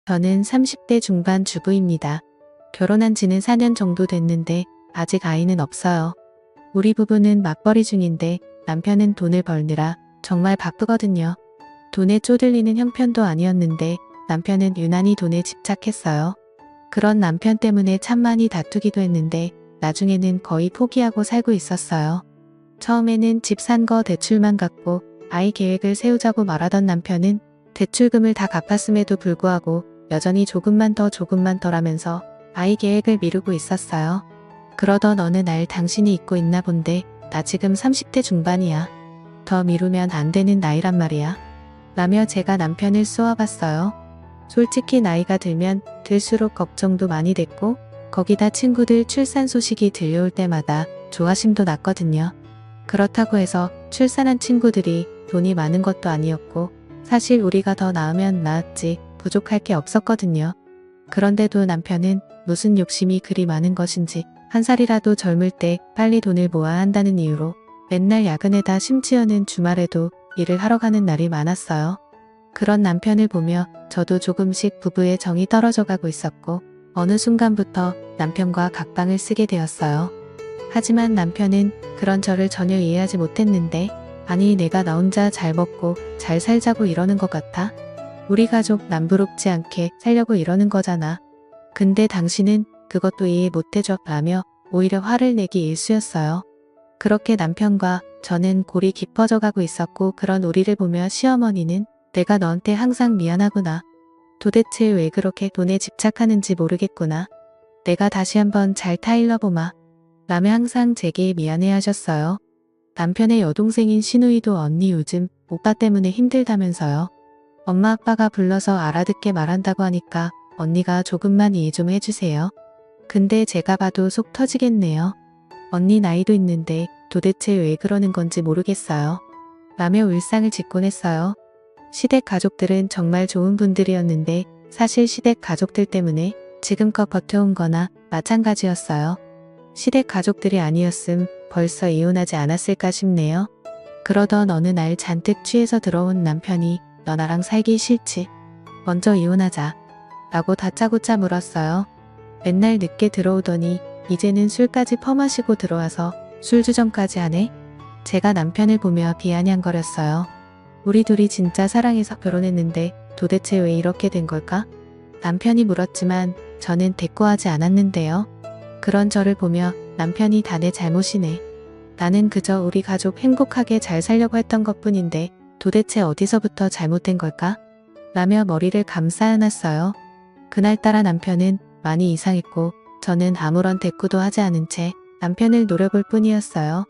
저는 30대 중반 주부입니다. 결혼한 지는 4년 정도 됐는데 아직 아이는 없어요. 우리 부부는 맞벌이 중인데 남편은 돈을 벌느라 정말 바쁘거든요. 돈에 쪼들리는 형편도 아니었는데 남편은 유난히 돈에 집착했어요. 그런 남편 때문에 참 많이 다투기도 했는데 나중에는 거의 포기하고 살고 있었어요. 처음에는 집 산 거 대출만 갚고 아이 계획을 세우자고 말하던 남편은 대출금을 다 갚았음에도 불구하고 여전히 조금만 더라면서 아이 계획을 미루고 있었어요. 그러던 어느 날 당신이 잊고 있나 본데 나 지금 30대 중반이야. 더 미루면 안 되는 나이란 말이야. 라며 제가 남편을 쏘아봤어요. 솔직히 나이가 들면 들수록 걱정도 많이 됐고 거기다 친구들 출산 소식이 들려올 때마다 조바심도 났거든요. 그렇다고 해서 출산한 친구들이 돈이 많은 것도 아니었고 사실 우리가 더 나으면 나았지 부족할 게 없었거든요. 그런데도 남편은 무슨 욕심이 그리 많은 것인지 한 살이라도 젊을 때 빨리 돈을 모아야 한다는 이유로 맨날 야근에다 심지어는 주말에도 일을 하러 가는 날이 많았어요. 그런 남편을 보며 저도 조금씩 부부의 정이 떨어져 가고 있었고 어느 순간부터 남편과 각방을 쓰게 되었어요. 하지만 남편은 그런 저를 전혀 이해하지 못했는데 아니 내가 나 혼자 잘 먹고 잘 살자고 이러는 것 같아? 우리 가족 남부럽지 않게 살려고 이러는 거잖아. 근데 당신은 그것도 이해 못해줘 라며 오히려 화를 내기 일쑤였어요. 그렇게 남편과 저는 골이 깊어져 가고 있었고 그런 우리를 보며 시어머니는 내가 너한테 항상 미안하구나. 도대체 왜 그렇게 돈에 집착하는지 모르겠구나. 내가 다시 한번 잘 타일러보마. 라며 항상 제게 미안해 하셨어요. 남편의 여동생인 시누이도 언니 요즘 오빠 때문에 힘들다면서요. 엄마 아빠가 불러서 알아듣게 말한다고 하니까 언니가 조금만 이해 좀 해주세요. 근데 제가 봐도 속 터지겠네요. 언니 나이도 있는데 도대체 왜 그러는 건지 모르겠어요. 라며 울상을 짓곤 했어요. 시댁 가족들은 정말 좋은 분들이었는데 사실 시댁 가족들 때문에 지금껏 버텨온 거나 마찬가지였어요. 시댁 가족들이 아니었음 벌써 이혼하지 않았을까 싶네요. 그러던 어느 날 잔뜩 취해서 들어온 남편이 너 나랑 살기 싫지? 먼저 이혼하자. 라고 다짜고짜 물었어요. 맨날 늦게 들어오더니 이제는 술까지 퍼마시고 들어와서 술주정까지 하네? 제가 남편을 보며 비아냥거렸어요. 우리 둘이 진짜 사랑해서 결혼했는데 도대체 왜 이렇게 된 걸까? 남편이 물었지만 저는 대꾸하지 않았는데요. 그런 저를 보며 남편이 다 내 잘못이네. 나는 그저 우리 가족 행복하게 잘 살려고 했던 것뿐인데 도대체 어디서부터 잘못된 걸까? 라며 머리를 감싸 안았어요. 그날따라 남편은 많이 이상했고 저는 아무런 대꾸도 하지 않은 채 남편을 노려볼 뿐이었어요.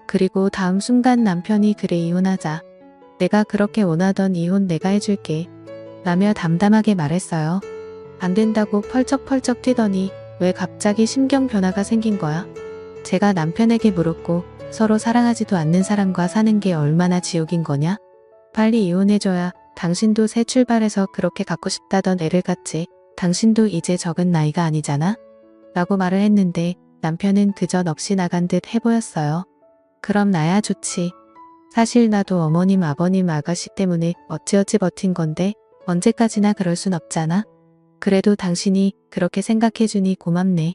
그리고 다음 순간 남편이 그래 이혼하자. 내가 그렇게 원하던 이혼 내가 해줄게. 라며 담담하게 말했어요. 안 된다고 펄쩍펄쩍 뛰더니 왜 갑자기 심경 변화가 생긴 거야? 제가 남편에게 물었고 서로 사랑하지도 않는 사람과 사는 게 얼마나 지옥인 거냐? 빨리 이혼해줘야 당신도 새 출발해서 그렇게 갖고 싶다던 애를 갖지. 당신도 이제 적은 나이가 아니잖아? 라고 말을 했는데 남편은 그저 넋이 나간 듯 해보였어요. 그럼 나야 좋지. 사실 나도 어머님 아버님 아가씨 때문에 어찌어찌 버틴 건데 언제까지나 그럴 순 없잖아. 그래도 당신이 그렇게 생각해주니 고맙네.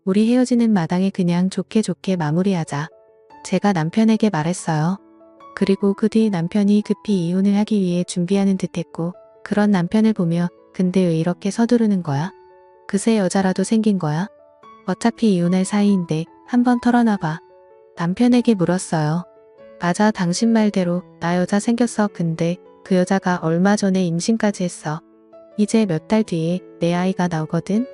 우리 헤어지는 마당에 그냥 좋게 마무리하자. 제가 남편에게 말했어요. 그리고 그 뒤 남편이 급히 이혼을 하기 위해 준비하는 듯했고 그런 남편을 보며 근데 왜 이렇게 서두르는 거야? 그새 여자라도 생긴 거야? 어차피 이혼할 사이인데 한번 털어놔봐. 남편에게 물었어요. 맞아 당신 말대로 나 여자 생겼어. 근데 그 여자가 얼마 전에 임신까지 했어. 이제 몇 달 뒤에 내 아이가 나오거든.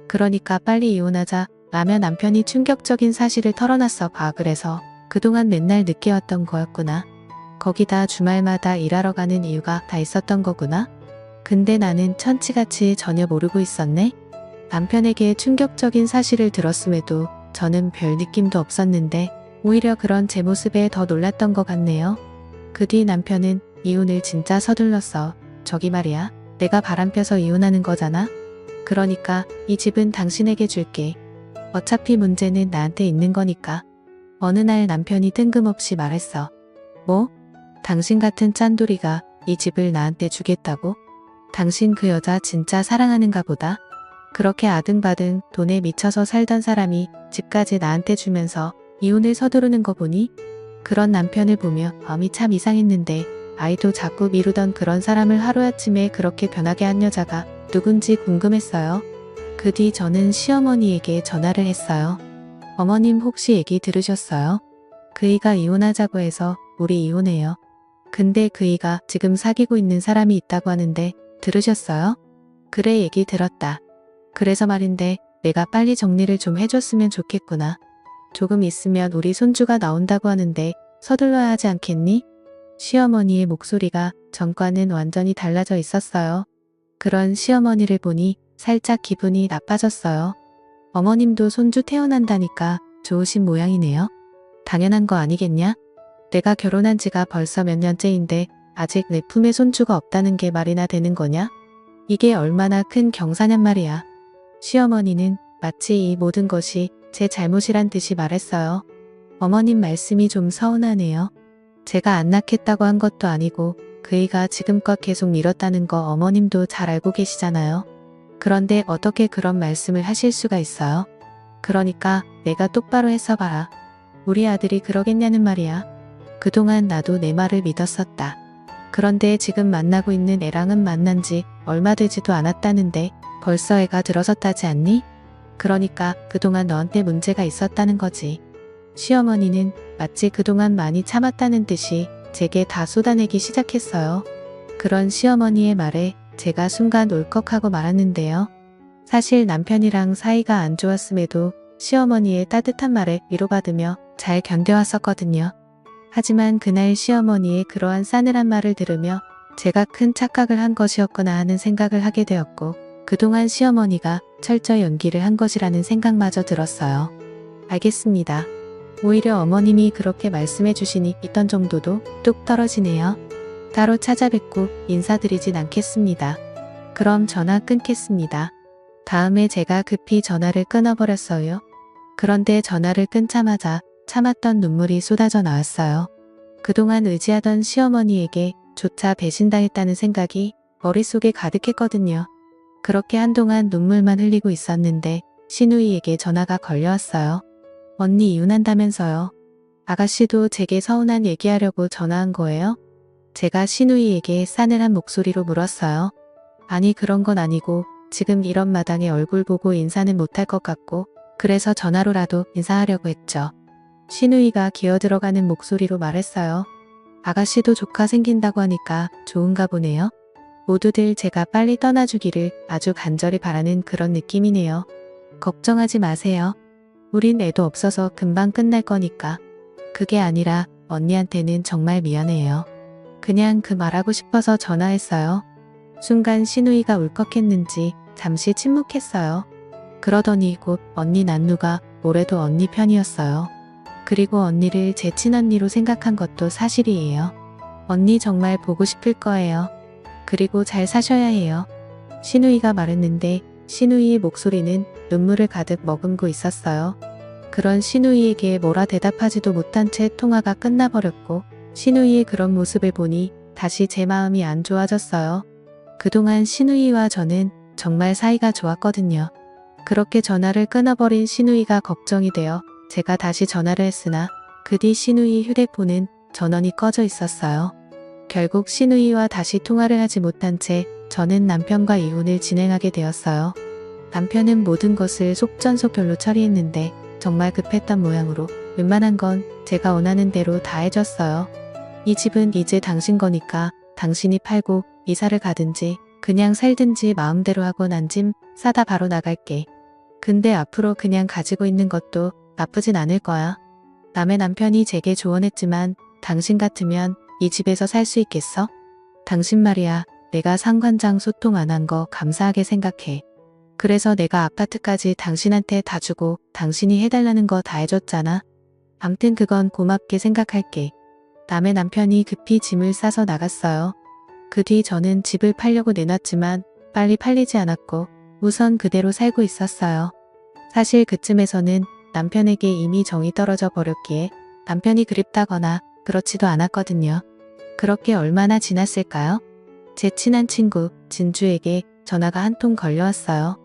그러니까 빨리 이혼하자. 라며 남편이 충격적인 사실을 털어놨어. 그래서 그동안 맨날 늦게 왔던 거였구나. 거기다 주말마다 일하러 가는 이유가 다 있었던 거구나. 근데 나는 천치같이 전혀 모르고 있었네. 남편에게 충격적인 사실을 들었음에도 저는 별 느낌도 없었는데 오히려 그런 제 모습에 더 놀랐던 것 같네요. 그 뒤 남편은 이혼을 진짜 서둘렀어. 저기 말이야. 내가 바람펴서 이혼하는 거잖아. 그러니까 이 집은 당신에게 줄게. 어차피 문제는 나한테 있는 거니까. 어느 날 남편이 뜬금없이 말했어. 뭐? 당신 같은 짠돌이가 이 집을 나한테 주겠다고? 당신 그 여자 진짜 사랑하는가 보다. 그렇게 아등바등 돈에 미쳐서 살던 사람이 집까지 나한테 주면서 이혼을 서두르는 거 보니 그런 남편을 보며 마음이 참 이상했는데 아이도 자꾸 미루던 그런 사람을 하루아침에 그렇게 변하게 한 여자가 누군지 궁금했어요. 그 뒤 저는 시어머니에게 전화를 했어요. 어머님 혹시 얘기 들으셨어요? 그이가 이혼하자고 해서 우리 이혼해요. 근데 그이가 지금 사귀고 있는 사람이 있다고 하는데 들으셨어요? 그래 얘기 들었다. 그래서 말인데 내가 빨리 정리를 좀 해줬으면 좋겠구나. 조금 있으면 우리 손주가 나온다고 하는데 서둘러야 하지 않겠니? 시어머니의 목소리가 전과는 완전히 달라져 있었어요. 그런 시어머니를 보니 살짝 기분이 나빠졌어요. 어머님도 손주 태어난다니까 좋으신 모양이네요. 당연한 거 아니겠냐? 내가 결혼한 지가 벌써 몇 년째인데 아직 내 품에 손주가 없다는 게 말이나 되는 거냐? 이게 얼마나 큰 경사냔 말이야. 시어머니는 마치 이 모든 것이 제 잘못이란 듯이 말했어요. 어머님 말씀이 좀 서운하네요. 제가 안 낳겠다고 한 것도 아니고 그이가 지금껏 계속 미뤘다는 거 어머님도 잘 알고 계시잖아요. 그런데 어떻게 그런 말씀을 하실 수가 있어요? 그러니까 내가 똑바로 했어봐라. 우리 아들이 그러겠냐는 말이야. 그동안 나도 내 말을 믿었었다. 그런데 지금 만나고 있는 애랑은 만난 지 얼마 되지도 않았다는데 벌써 애가 들어섰다지 않니? 그러니까 그동안 너한테 문제가 있었다는 거지. 시어머니는 마치 그동안 많이 참았다는 듯이 제게 다 쏟아내기 시작했어요. 그런 시어머니의 말에 제가 순간 울컥하고 말았는데요. 사실 남편이랑 사이가 안 좋았음에도 시어머니의 따뜻한 말에 위로받으며 잘 견뎌왔었거든요. 하지만 그날 시어머니의 그러한 싸늘한 말을 들으며 제가 큰 착각을 한 것이었구나 하는 생각을 하게 되었고 그동안 시어머니가 철저히 연기를 한 것이라는 생각마저 들었어요. 알겠습니다. 오히려 어머님이 그렇게 말씀해 주시니 있던 정도도 뚝 떨어지네요. 따로 찾아뵙고 인사드리진 않겠습니다. 그럼 전화 끊겠습니다. 다음에 제가 급히 전화를 끊어버렸어요. 그런데 전화를 끊자마자 참았던 눈물이 쏟아져 나왔어요. 그동안 의지하던 시어머니에게 조차 배신당했다는 생각이 머릿속에 가득했거든요. 그렇게 한동안 눈물만 흘리고 있었는데 시누이에게 전화가 걸려왔어요. 언니 이혼한다면서요. 아가씨도 제게 서운한 얘기하려고 전화한 거예요? 제가 시누이에게 싸늘한 목소리로 물었어요. 아니 그런 건 아니고 지금 이런 마당에 얼굴 보고 인사는 못할 것 같고 그래서 전화로라도 인사하려고 했죠. 시누이가 기어들어가는 목소리로 말했어요. 아가씨도 조카 생긴다고 하니까 좋은가 보네요. 모두들 제가 빨리 떠나주기를 아주 간절히 바라는 그런 느낌이네요. 걱정하지 마세요. 우린 애도 없어서 금방 끝날 거니까. 그게 아니라 언니한테는 정말 미안해요. 그냥 그 말하고 싶어서 전화했어요. 순간 시누이가 울컥했는지 잠시 침묵했어요. 그러더니 곧 언니 난누가 올해도 언니 편이었어요. 그리고 언니를 제 친언니로 생각한 것도 사실이에요. 언니 정말 보고 싶을 거예요. 그리고 잘 사셔야 해요. 시누이가 말했는데 시누이의 목소리는 눈물을 가득 머금고 있었어요. 그런 시누이에게 뭐라 대답하지도 못한 채 통화가 끝나버렸고 시누이의 그런 모습을 보니 다시 제 마음이 안 좋아졌어요. 그동안 시누이와 저는 정말 사이가 좋았거든요. 그렇게 전화를 끊어버린 시누이가 걱정이 되어 제가 다시 전화를 했으나 그 뒤 시누이 휴대폰은 전원이 꺼져 있었어요. 결국 시누이와 다시 통화를 하지 못한 채 저는 남편과 이혼을 진행하게 되었어요. 남편은 모든 것을 속전속결로 처리했는데 정말 급했던 모양으로 웬만한 건 제가 원하는 대로 다 해줬어요. 이 집은 이제 당신 거니까 당신이 팔고 이사를 가든지 그냥 살든지 마음대로 하고 난 짐 싸다 바로 나갈게. 근데 앞으로 그냥 가지고 있는 것도 나쁘진 않을 거야. 남의 남편이 제게 조언했지만 당신 같으면 이 집에서 살 수 있겠어? 당신 말이야. 내가 상관장 소통 안 한 거 감사하게 생각해. 그래서 내가 아파트까지 당신한테 다 주고 당신이 해달라는 거 다 해줬잖아. 암튼 그건 고맙게 생각할게. 남의 남편이 급히 짐을 싸서 나갔어요. 그 뒤 저는 집을 팔려고 내놨지만 빨리 팔리지 않았고 우선 그대로 살고 있었어요. 사실 그쯤에서는 남편에게 이미 정이 떨어져 버렸기에 남편이 그립다거나 그렇지도 않았거든요. 그렇게 얼마나 지났을까요? 제 친한 친구 진주에게 전화가 한 통 걸려왔어요.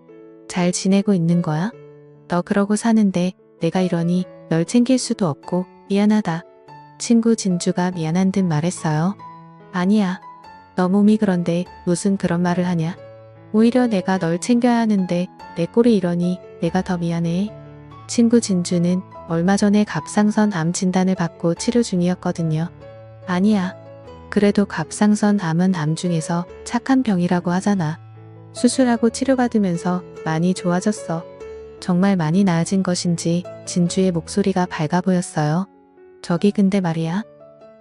잘 지내고 있는 거야? 너 그러고 사는데 내가 이러니 널 챙길 수도 없고 미안하다. 친구 진주가 미안한 듯 말했어요. 아니야. 너 몸이 그런데 무슨 그런 말을 하냐? 오히려 내가 널 챙겨야 하는데 내 꼴이 이러니 내가 더 미안해. 친구 진주는 얼마 전에 갑상선 암 진단을 받고 치료 중이었거든요. 아니야. 그래도 갑상선 암은 암 중에서 착한 병이라고 하잖아. 수술하고 치료받으면서 많이 좋아졌어. 정말 많이 나아진 것인지 진주의 목소리가 밝아 보였어요. 저기 근데 말이야.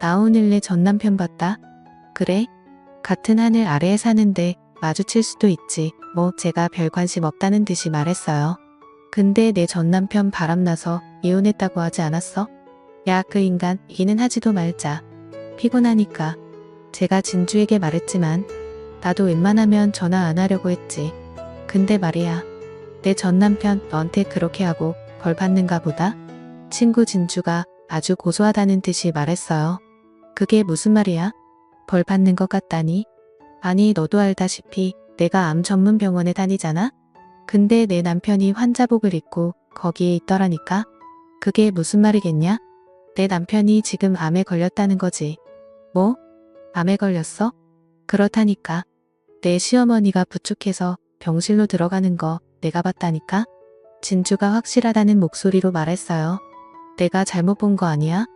나 오늘 내 전 남편 봤다. 그래? 같은 하늘 아래에 사는데 마주칠 수도 있지. 뭐 제가 별 관심 없다는 듯이 말했어요. 근데 내 전 남편 바람나서 이혼했다고 하지 않았어? 야, 그 인간 얘기는 하지도 말자. 피곤하니까. 제가 진주에게 말했지만 나도 웬만하면 전화 안 하려고 했지. 근데 말이야. 내 전 남편 너한테 그렇게 하고 벌 받는가 보다? 친구 진주가 아주 고소하다는 듯이 말했어요. 그게 무슨 말이야? 벌 받는 것 같다니? 아니 너도 알다시피 내가 암 전문 병원에 다니잖아? 근데 내 남편이 환자복을 입고 거기에 있더라니까? 그게 무슨 말이겠냐? 내 남편이 지금 암에 걸렸다는 거지. 뭐? 암에 걸렸어? 그렇다니까. 내 시어머니가 부축해서 병실로 들어가는 거 내가 봤다니까? 진주가 확실하다는 목소리로 말했어요. 내가 잘못 본 거 아니야?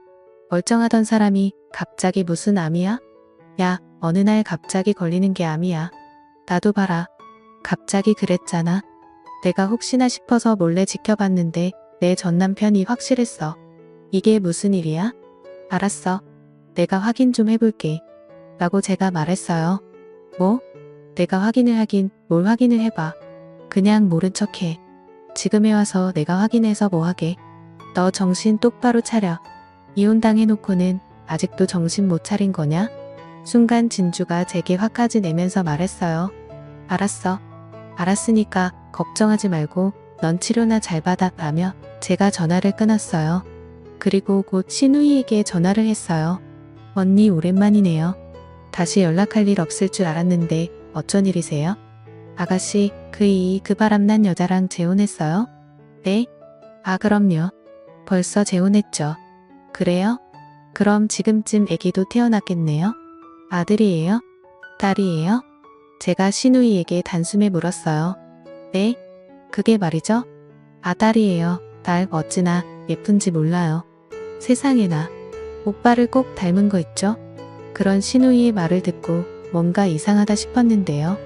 멀쩡하던 사람이 갑자기 무슨 암이야? 야, 어느 날 갑자기 걸리는 게 암이야. 나도 봐라. 갑자기 그랬잖아. 내가 혹시나 싶어서 몰래 지켜봤는데 내 전 남편이 확실했어. 이게 무슨 일이야? 알았어. 내가 확인 좀 해볼게. 라고 제가 말했어요. 뭐? 내가 확인을 하긴 뭘 확인을 해봐. 그냥 모른 척해. 지금에 와서 내가 확인해서 뭐 하게. 너 정신 똑바로 차려. 이혼당해놓고는 아직도 정신 못 차린 거냐? 순간 진주가 제게 화까지 내면서 말했어요. 알았어. 알았으니까 걱정하지 말고 넌 치료나 잘 받아 라며 제가 전화를 끊었어요. 그리고 곧 신우이에게 전화를 했어요. 언니 오랜만이네요. 다시 연락할 일 없을 줄 알았는데 어쩐 일이세요? 아가씨, 그 바람난 여자랑 재혼했어요? 네? 아 그럼요. 벌써 재혼했죠. 그래요? 그럼 지금쯤 아기도 태어났겠네요? 아들이에요? 딸이에요? 제가 신우이에게 단숨에 물었어요. 네? 그게 말이죠? 아 딸이에요. 딸 어찌나 예쁜지 몰라요. 세상에나. 오빠를 꼭 닮은 거 있죠? 그런 신우이의 말을 듣고 뭔가 이상하다 싶었는데요.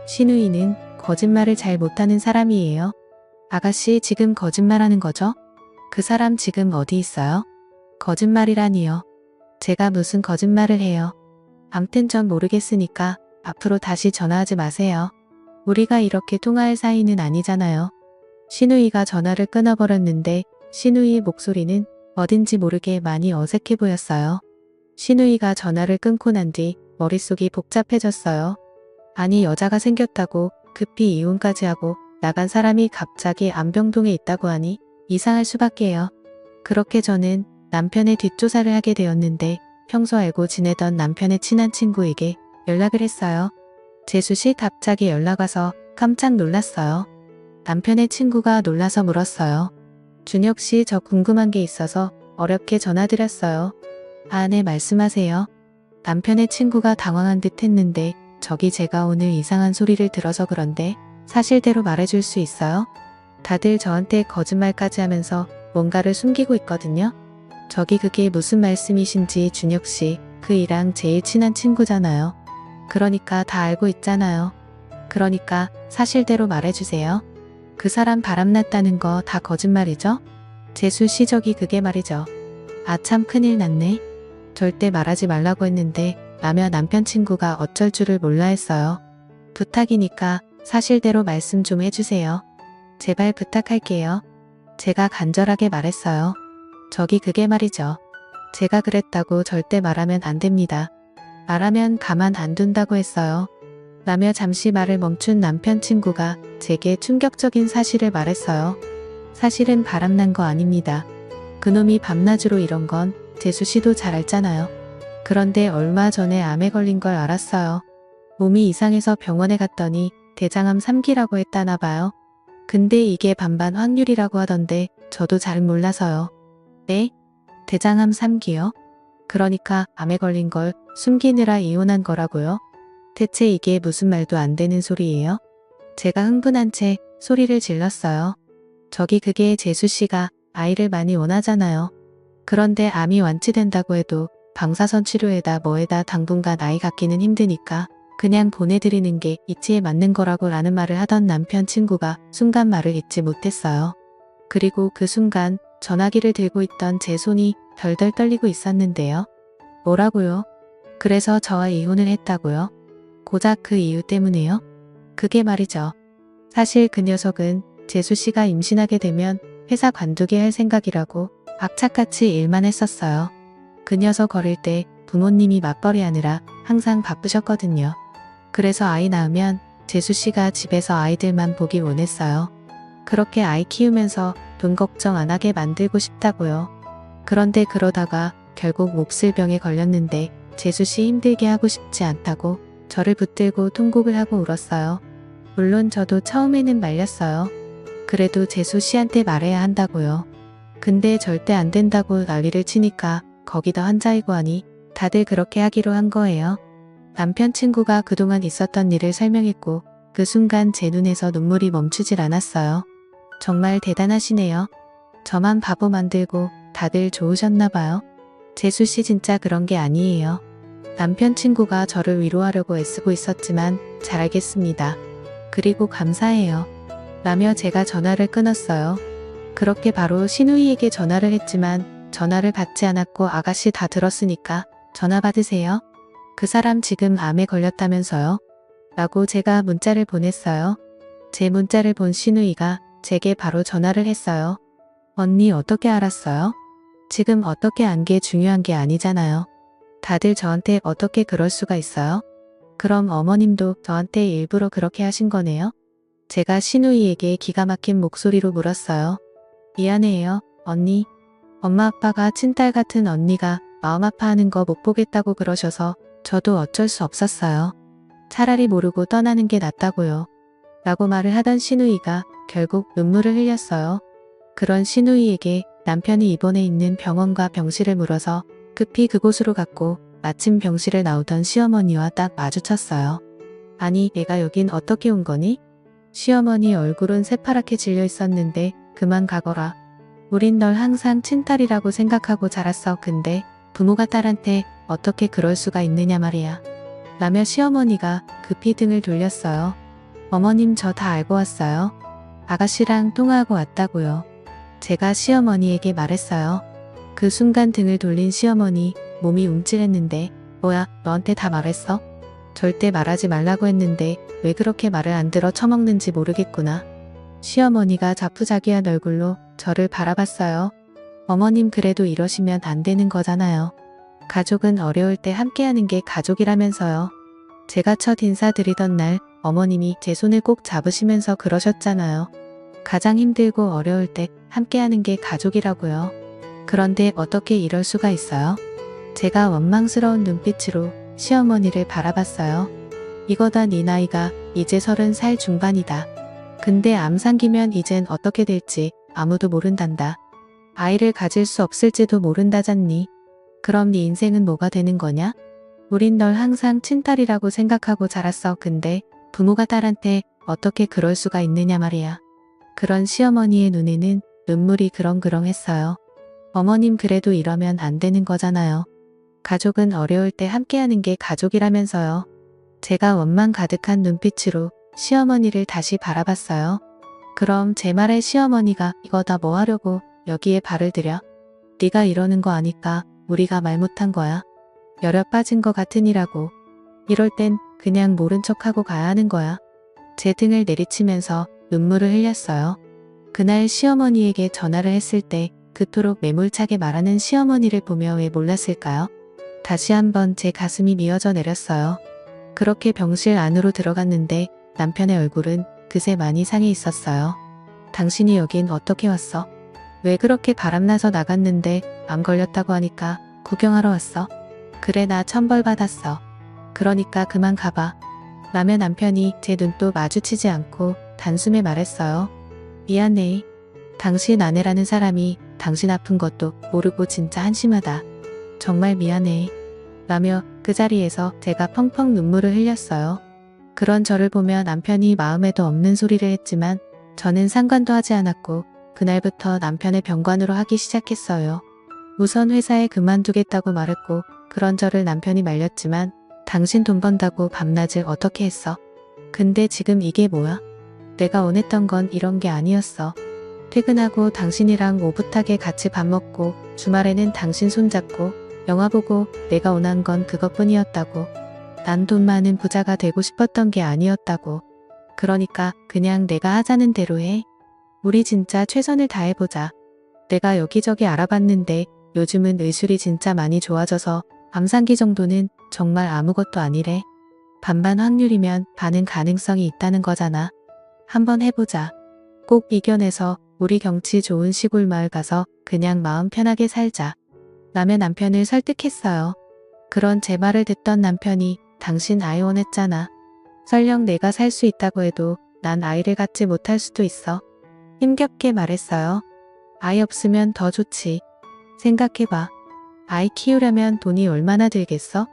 신우이는 거짓말을 잘 못하는 사람이에요. 아가씨 지금 거짓말하는 거죠? 그 사람 지금 어디 있어요? 거짓말이라니요. 제가 무슨 거짓말을 해요. 암튼 전 모르겠으니까 앞으로 다시 전화하지 마세요. 우리가 이렇게 통화할 사이는 아니잖아요. 신우이가 전화를 끊어버렸는데 신우이의 목소리는 어딘지 모르게 많이 어색해 보였어요. 신우이가 전화를 끊고 난 뒤 머릿속이 복잡해졌어요. 아니 여자가 생겼다고 급히 이혼까지 하고 나간 사람이 갑자기 안병동에 있다고 하니 이상할 수밖에요. 그렇게 저는 남편의 뒷조사를 하게 되었는데 평소 알고 지내던 남편의 친한 친구에게 연락을 했어요. 재수씨 갑자기 연락 와서 깜짝 놀랐어요. 남편의 친구가 놀라서 물었어요. 준혁씨 저 궁금한 게 있어서 어렵게 전화드렸어요. 아, 네 말씀하세요. 남편의 친구가 당황한 듯 했는데 저기 제가 오늘 이상한 소리를 들어서 그런데 사실대로 말해줄 수 있어요? 다들 저한테 거짓말까지 하면서 뭔가를 숨기고 있거든요. 저기 그게 무슨 말씀이신지 준혁씨 그 이랑 제일 친한 친구잖아요. 그러니까 다 알고 있잖아요. 그러니까 사실대로 말해주세요. 그 사람 바람났다는 거 다 거짓말이죠? 재수씨 저기 그게 말이죠. 아 참 큰일 났네. 절대 말하지 말라고 했는데 라며 남편 친구가 어쩔 줄을 몰라 했어요. 부탁이니까 사실대로 말씀 좀 해주세요. 제발 부탁할게요. 제가 간절하게 말했어요. 저기 그게 말이죠. 제가 그랬다고 절대 말하면 안 됩니다. 말하면 가만 안 둔다고 했어요. 라며 잠시 말을 멈춘 남편 친구가 제게 충격적인 사실을 말했어요. 사실은 바람난 거 아닙니다. 그놈이 밤낮으로 이런 건 재수씨도 잘 알잖아요. 그런데 얼마 전에 암에 걸린 걸 알았어요. 몸이 이상해서 병원에 갔더니 대장암 3기라고 했다나 봐요. 근데 이게 반반 확률이라고 하던데 저도 잘 몰라서요. 네? 대장암 3기요? 그러니까 암에 걸린 걸 숨기느라 이혼한 거라고요? 대체 이게 무슨 말도 안 되는 소리예요? 제가 흥분한 채 소리를 질렀어요. 저기 그게 재수 씨가 아이를 많이 원하잖아요. 그런데 암이 완치된다고 해도 방사선 치료에다 뭐에다 당분간 아이 갖기는 힘드니까 그냥 보내드리는 게 이치에 맞는 거라고 라는 말을 하던 남편 친구가 순간 말을 잇지 못했어요. 그리고 그 순간 전화기를 들고 있던 제 손이 덜덜 떨리고 있었는데요. 뭐라고요? 그래서 저와 이혼을 했다고요? 고작 그 이유 때문에요? 그게 말이죠. 사실 그 녀석은 재수 씨가 임신하게 되면 회사 관두게 할 생각이라고 악착같이 일만 했었어요. 그 녀석 어릴 때 부모님이 맞벌이하느라 항상 바쁘셨거든요. 그래서 아이 낳으면 재수 씨가 집에서 아이들만 보기 원했어요. 그렇게 아이 키우면서 돈 걱정 안 하게 만들고 싶다고요. 그런데 그러다가 결국 몹쓸 병에 걸렸는데 재수 씨 힘들게 하고 싶지 않다고 저를 붙들고 통곡을 하고 울었어요. 물론 저도 처음에는 말렸어요. 그래도 재수 씨한테 말해야 한다고요. 근데 절대 안 된다고 난리를 치니까 거기다 환자이고 하니 다들 그렇게 하기로 한 거예요. 남편 친구가 그동안 있었던 일을 설명했고 그 순간 제 눈에서 눈물이 멈추질 않았어요. 정말 대단하시네요. 저만 바보 만들고 다들 좋으셨나 봐요. 재수 씨 진짜 그런 게 아니에요. 남편 친구가 저를 위로하려고 애쓰고 있었지만 잘 알겠습니다. 그리고 감사해요. 라며 제가 전화를 끊었어요. 그렇게 바로 신우이에게 전화를 했지만 전화를 받지 않았고 아가씨 다 들었으니까 전화 받으세요. 그 사람 지금 암에 걸렸다면서요. 라고 제가 문자를 보냈어요. 제 문자를 본 신우이가 제게 바로 전화를 했어요. 언니 어떻게 알았어요? 지금 어떻게 안 게 중요한 게 아니잖아요. 다들 저한테 어떻게 그럴 수가 있어요? 그럼 어머님도 저한테 일부러 그렇게 하신 거네요? 제가 신우이에게 기가 막힌 목소리로 물었어요. 미안해요, 언니. 엄마 아빠가 친딸 같은 언니가 마음 아파하는 거 못 보겠다고 그러셔서 저도 어쩔 수 없었어요. 차라리 모르고 떠나는 게 낫다고요. 라고 말을 하던 신우이가 결국 눈물을 흘렸어요. 그런 신우이에게 남편이 입원해 있는 병원과 병실을 물어서 급히 그곳으로 갔고 마침 병실에 나오던 시어머니와 딱 마주쳤어요. 아니, 내가 여긴 어떻게 온 거니? 시어머니 얼굴은 새파랗게 질려 있었는데 그만 가거라. 우린 널 항상 친딸이라고 생각하고 자랐어. 근데 부모가 딸한테 어떻게 그럴 수가 있느냐 말이야. 라며 시어머니가 급히 등을 돌렸어요. 어머님 저 다 알고 왔어요. 아가씨랑 통화하고 왔다고요. 제가 시어머니에게 말했어요. 그 순간 등을 돌린 시어머니 몸이 움찔했는데 뭐야 너한테 다 말했어? 절대 말하지 말라고 했는데 왜 그렇게 말을 안 들어 처먹는지 모르겠구나. 시어머니가 자푸자기한 얼굴로 저를 바라봤어요. 어머님 그래도 이러시면 안 되는 거잖아요. 가족은 어려울 때 함께하는 게 가족이라면서요. 제가 첫 인사드리던 날 어머님이 제 손을 꼭 잡으시면서 그러셨잖아요. 가장 힘들고 어려울 때 함께하는 게 가족이라고요. 그런데 어떻게 이럴 수가 있어요? 제가 원망스러운 눈빛으로 시어머니를 바라봤어요. 이거다 네 나이가 이제 30살 중반이다. 근데 암 생기면 이젠 어떻게 될지 아무도 모른단다. 아이를 가질 수 없을지도 모른다잖니. 그럼 네 인생은 뭐가 되는 거냐? 우린 널 항상 친딸이라고 생각하고 자랐어. 근데 부모가 딸한테 어떻게 그럴 수가 있느냐 말이야. 그런 시어머니의 눈에는 눈물이 그렁그렁했어요. 어머님 그래도 이러면 안 되는 거잖아요. 가족은 어려울 때 함께하는 게 가족이라면서요. 제가 원망 가득한 눈빛으로 시어머니를 다시 바라봤어요. 그럼 제 말에 시어머니가 이거다 뭐 하려고 여기에 발을 들여? 네가 이러는 거 아니까 우리가 말 못한 거야. 여력 빠진 거 같으니라고. 이럴 땐 그냥 모른 척하고 가야 하는 거야. 제 등을 내리치면서 눈물을 흘렸어요. 그날 시어머니에게 전화를 했을 때 그토록 매몰차게 말하는 시어머니를 보며 왜 몰랐을까요? 다시 한번 제 가슴이 미어져 내렸어요. 그렇게 병실 안으로 들어갔는데 남편의 얼굴은 그새 많이 상해 있었어요. 당신이 여긴 어떻게 왔어? 왜 그렇게 바람나서 나갔는데 암 걸렸다고 하니까 구경하러 왔어? 그래 나 천벌 받았어. 그러니까 그만 가봐. 라며 남편이 제 눈도 마주치지 않고 단숨에 말했어요. 미안해. 당신 아내라는 사람이 당신 아픈 것도 모르고 진짜 한심하다. 정말 미안해. 라며 그 자리에서 제가 펑펑 눈물을 흘렸어요. 그런 저를 보며 남편이 마음에도 없는 소리를 했지만 저는 상관도 하지 않았고 그날부터 남편의 병관으로 하기 시작했어요. 우선 회사에 그만두겠다고 말했고 그런 저를 남편이 말렸지만 당신 돈 번다고 밤낮을 어떻게 했어? 근데 지금 이게 뭐야? 내가 원했던 건 이런 게 아니었어. 퇴근하고 당신이랑 오붓하게 같이 밥 먹고 주말에는 당신 손잡고 영화 보고 내가 원한 건 그것뿐이었다고. 난 돈 많은 부자가 되고 싶었던 게 아니었다고. 그러니까 그냥 내가 하자는 대로 해. 우리 진짜 최선을 다해보자. 내가 여기저기 알아봤는데 요즘은 의술이 진짜 많이 좋아져서 암상기 정도는 정말 아무것도 아니래. 반반 확률이면 반은 가능성이 있다는 거잖아. 한번 해보자. 꼭 이겨내서 우리 경치 좋은 시골 마을 가서 그냥 마음 편하게 살자. 라며 남편을 설득했어요. 그런 제 말을 듣던 남편이 당신 아이 원했잖아. 설령 내가 살 수 있다고 해도 난 아이를 갖지 못할 수도 있어. 힘겹게 말했어요. 아이 없으면 더 좋지. 생각해봐. 아이 키우려면 돈이 얼마나 들겠어?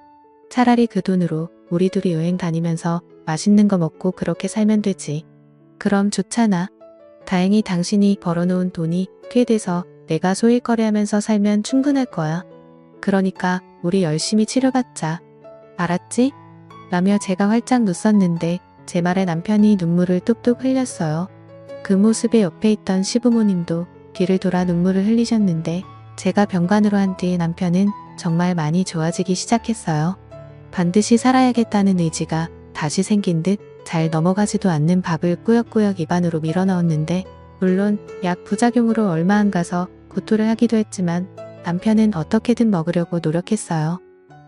차라리 그 돈으로 우리 둘이 여행 다니면서 맛있는 거 먹고 그렇게 살면 되지. 그럼 좋잖아. 다행히 당신이 벌어놓은 돈이 꽤 돼서 내가 소일거리하면서 살면 충분할 거야. 그러니까 우리 열심히 치료받자. 알았지? 라며 제가 활짝 웃었는데 제 말에 남편이 눈물을 뚝뚝 흘렸어요. 그 모습에 옆에 있던 시부모님도 뒤를 돌아 눈물을 흘리셨는데 제가 병관으로 한 뒤 남편은 정말 많이 좋아지기 시작했어요. 반드시 살아야겠다는 의지가 다시 생긴 듯 잘 넘어가지도 않는 밥을 꾸역꾸역 입안으로 밀어넣었는데 물론 약 부작용으로 얼마 안 가서 구토를 하기도 했지만 남편은 어떻게든 먹으려고 노력했어요.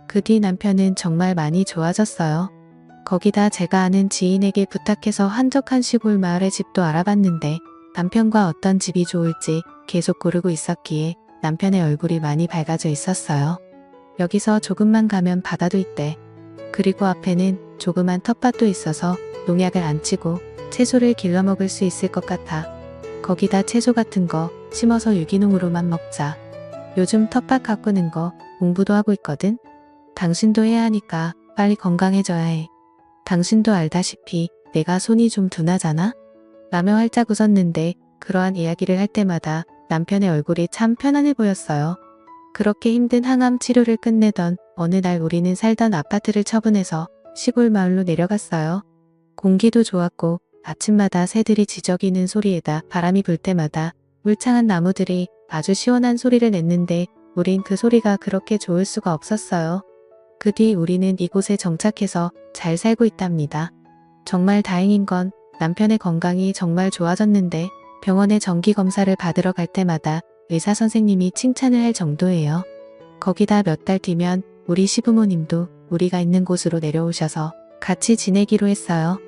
그 뒤 남편은 정말 많이 좋아졌어요. 거기다 제가 아는 지인에게 부탁해서 한적한 시골 마을의 집도 알아봤는데 남편과 어떤 집이 좋을지 계속 고르고 있었기에 남편의 얼굴이 많이 밝아져 있었어요. 여기서 조금만 가면 바다도 있대. 그리고 앞에는 조그만 텃밭도 있어서 농약을 안 치고 채소를 길러 먹을 수 있을 것 같아. 거기다 채소 같은 거 심어서 유기농으로만 먹자. 요즘 텃밭 가꾸는 거 공부도 하고 있거든. 당신도 해야 하니까 빨리 건강해져야 해. 당신도 알다시피 내가 손이 좀 둔하잖아? 라며 활짝 웃었는데 그러한 이야기를 할 때마다 남편의 얼굴이 참 편안해 보였어요. 그렇게 힘든 항암 치료를 끝내던 어느 날 우리는 살던 아파트를 처분해서 시골 마을로 내려갔어요. 공기도 좋았고 아침마다 새들이 지저귀는 소리에다 바람이 불 때마다 울창한 나무들이 아주 시원한 소리를 냈는데 우린 그 소리가 그렇게 좋을 수가 없었어요. 그 뒤 우리는 이곳에 정착해서 잘 살고 있답니다. 정말 다행인 건 남편의 건강이 정말 좋아졌는데 병원에 정기검사를 받으러 갈 때마다 의사 선생님이 칭찬을 할 정도예요. 거기다 몇 달 뒤면 우리 시부모님도 우리가 있는 곳으로 내려오셔서 같이 지내기로 했어요.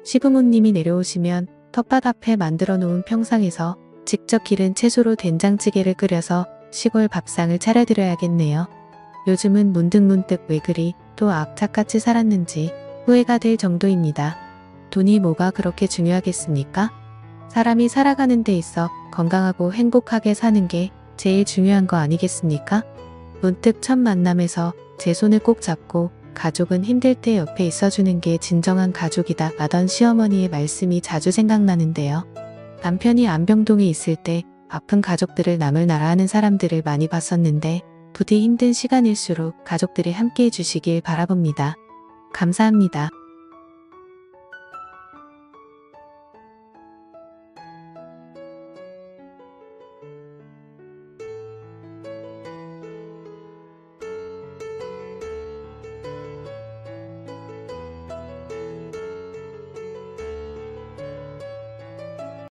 시부모님이 내려오시면 텃밭 앞에 만들어 놓은 평상에서 직접 기른 채소로 된장찌개를 끓여서 시골 밥상을 차려드려야겠네요. 요즘은 문득문득 왜 그리 또 악착같이 살았는지 후회가 될 정도입니다. 돈이 뭐가 그렇게 중요하겠습니까? 사람이 살아가는 데 있어 건강하고 행복하게 사는 게 제일 중요한 거 아니겠습니까? 문득 첫 만남에서 제 손을 꼭 잡고 가족은 힘들 때 옆에 있어주는 게 진정한 가족이다 라던 시어머니의 말씀이 자주 생각나는데요. 남편이 안병동에 있을 때 아픈 가족들을 남을 나라 하는 사람들을 많이 봤었는데 부디 힘든 시간일수록 가족들이 함께 해주시길 바라봅니다. 감사합니다.